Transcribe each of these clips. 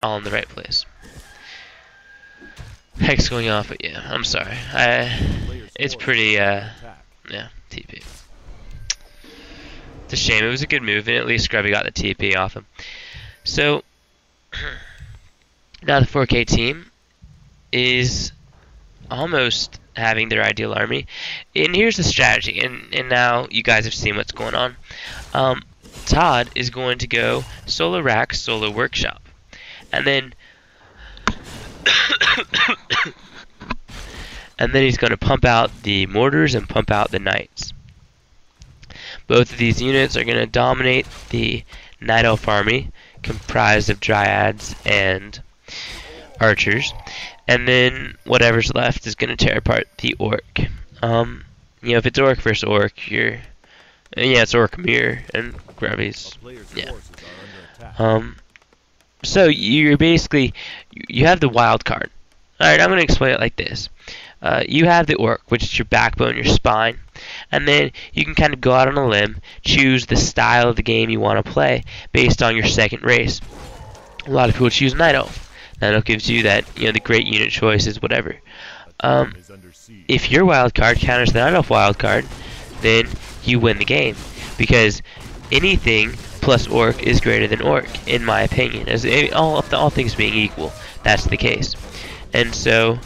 all in the right place. Heck's going off, but yeah, I'm sorry. It's pretty, yeah, TP. It's a shame. It was a good move, and at least Grubby got the TP off him. So, now the 4K team is almost having their ideal army. And here's the strategy, and now you guys have seen what's going on. Todd is going to go solo rack, solo workshop. And then and then he's going to pump out the mortars and pump out the knights. Both of these units are going to dominate the Night Elf army, comprised of dryads and archers. And then whatever's left is going to tear apart the orc. You know, if it's orc versus orc, yeah, it's orc mirror and grubbies. Yeah. So you're basically, you have the wild card. Alright, I'm going to explain it like this. You have the orc, which is your backbone, your spine. And then you can kind of go out on a limb, choose the style of the game you want to play based on your second race. A lot of people choose Night Elf. Night Elf gives you that, you know, the great unit choices, whatever. If your wild card counters the Night Elf wild card, then you win the game. Because anything plus orc is greater than orc, in my opinion. As all things being equal, that's the case. And so,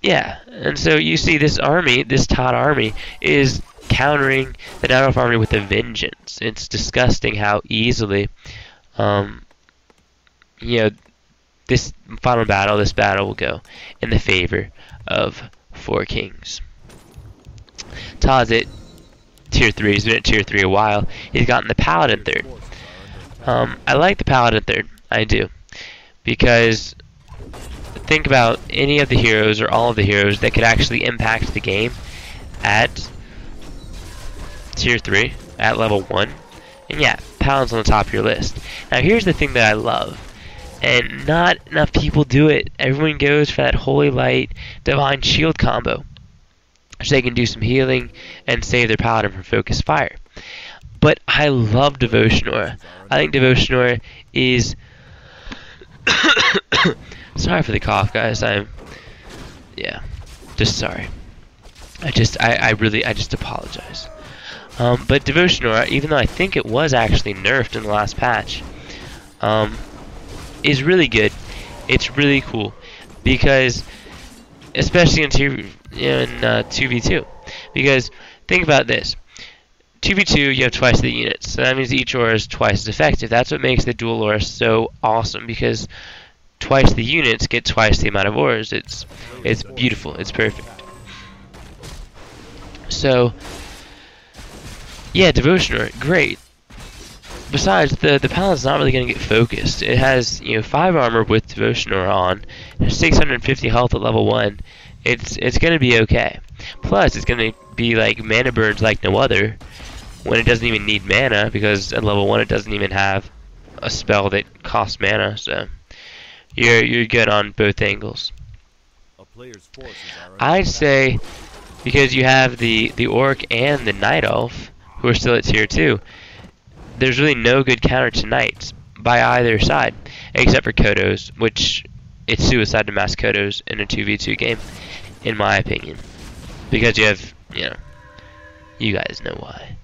yeah, and so you see this army, this Todd army, is countering the Night Elf army with a vengeance. It's disgusting how easily, you know, this final battle, this battle will go in the favor of 4 kings. Todd's at tier 3. He's been at tier 3 a while. He's gotten the paladin 3rd. I like the paladin 3rd. I do. Because think about any of the heroes or all of the heroes that could actually impact the game at tier 3, at level 1. And yeah, paladin's on the top of your list. Now here's the thing that I love. And not enough people do it. Everyone goes for that Holy Light Divine Shield combo, so they can do some healing and save their paladin from focus fire. But I love Devotion Aura. I think Devotion Aura is sorry for the cough, guys. Yeah, just sorry. I just apologize. But Devotion Aura, even though I think it was actually nerfed in the last patch, is really good. It's really cool because, especially in 2v2, because think about this: 2v2 you have twice the units, so that means each aura is twice as effective. That's what makes the dual aura so awesome, because twice the units get twice the amount of auras. It's beautiful. It's perfect. So yeah, Devotion Aura, great. Besides, the paladin's not really going to get focused. It has, 5 armor with Devotion Aura on, 650 health at level 1. It's going to be okay. Plus, it's going to be like mana birds like no other, when it doesn't even need mana, because at level 1 it doesn't even have a spell that costs mana. So you're good on both angles. I'd say, because you have the orc and the Night Elf, who are still at tier 2, there's really no good counter to knights by either side, except for Kodos, which it's suicide to mass Kodos in a 2v2 game, in my opinion. Because you have, you guys know why.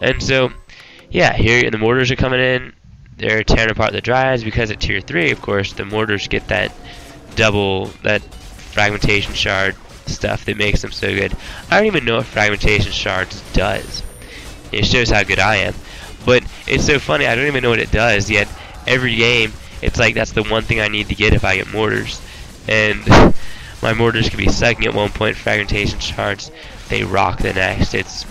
And so, yeah, here the mortars are coming in. They're tearing apart the dryads, because at tier 3, of course, the mortars get that that fragmentation shard stuff that makes them so good. I don't even know what fragmentation shards does. It shows how good I am. But it's so funny, I don't even know what it does, yet every game, it's like that's the one thing I need to get if I get mortars. And my mortars can be sucking at one point, fragmentation shards, they rock the next. It's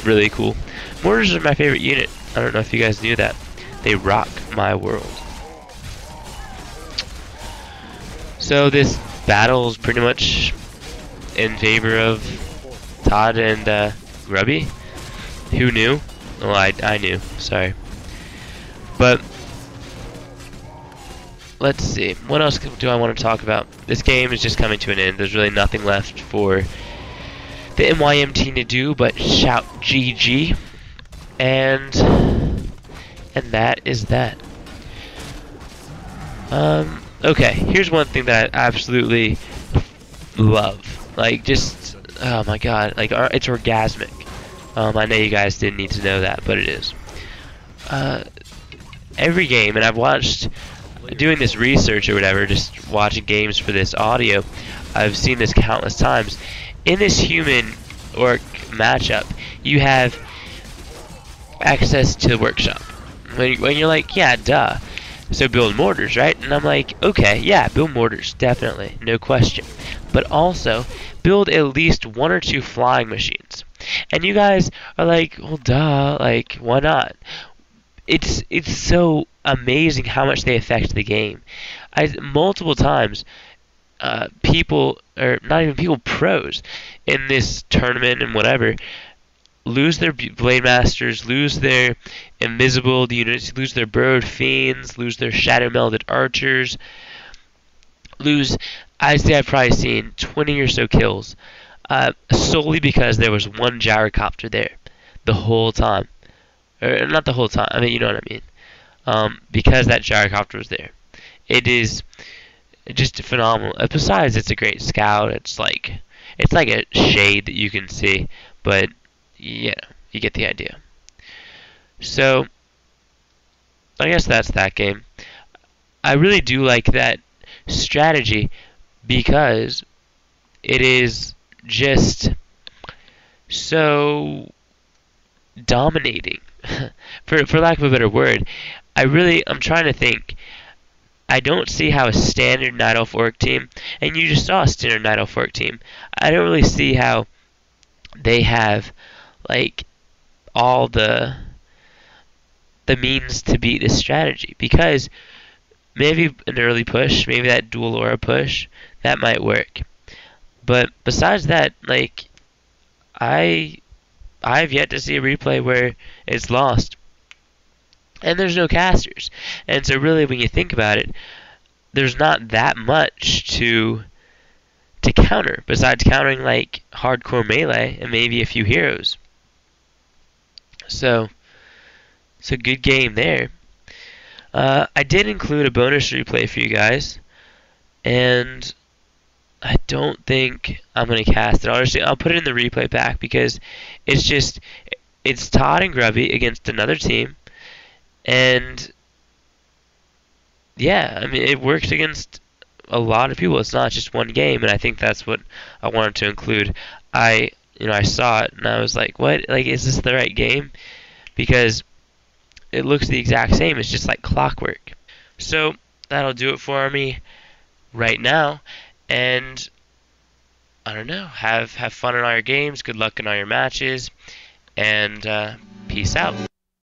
really cool. Mortars are my favorite unit. I don't know if you guys knew that. They rock my world. So this battle is pretty much in favor of Todd and Grubby. Who knew? Well, I knew. Sorry. But let's see. What else do I want to talk about? This game is just coming to an end. There's really nothing left for the MYM team to do but shout GG. And that is that. Okay, here's one thing that I absolutely love. Like, just, oh my god, like, it's orgasmic. I know you guys didn't need to know that, but it is. Every game, and I've watched, doing this research or whatever, just watching games for this audio, I've seen this countless times. In this human orc matchup, you have access to the workshop. When you're like, yeah, duh. So build mortars, right? And I'm like, okay, yeah, build mortars, definitely, no question. But also, build at least 1 or 2 flying machines. And you guys are like, well, duh, like, why not? It's so amazing how much they affect the game. Multiple times, people, or not even people, pros in this tournament and whatever, lose their Blade Masters, lose their invisible units, lose their Burrowed Fiends, lose their Shadow Melded Archers, lose, I'd say I've probably seen 20 or so kills, solely because there was one gyrocopter there the whole time. Or not the whole time, I mean, you know what I mean. Because that gyrocopter was there. It is just phenomenal. Besides, it's a great scout. It's like a shade that you can see, but yeah, you get the idea. So, I guess that's that game. I really do like that strategy because it is just so dominating. for lack of a better word, I'm trying to think. I don't see how a standard Night Elf Orc team, and you just saw a standard Night Elf Orc team, I don't really see how they have like all the means to beat this strategy, because maybe an early push, maybe that dual aura push, that might work. But besides that, like, I've yet to see a replay where it's lost. And there's no casters. And so really, when you think about it, there's not that much to counter, besides countering like hardcore melee and maybe a few heroes. So it's a good game there. I did include a bonus replay for you guys, and I don't think I'm going to cast it. I'll put it in the replay pack because it's Todd and Grubby against another team, and yeah, I mean, it works against a lot of people. It's not just one game, and I think that's what I wanted to include. I saw it and I was like, what? Like, is this the right game? Because it looks the exact same. It's just like clockwork. So that'll do it for me right now. And I don't know. Have fun in all your games. Good luck in all your matches. And peace out.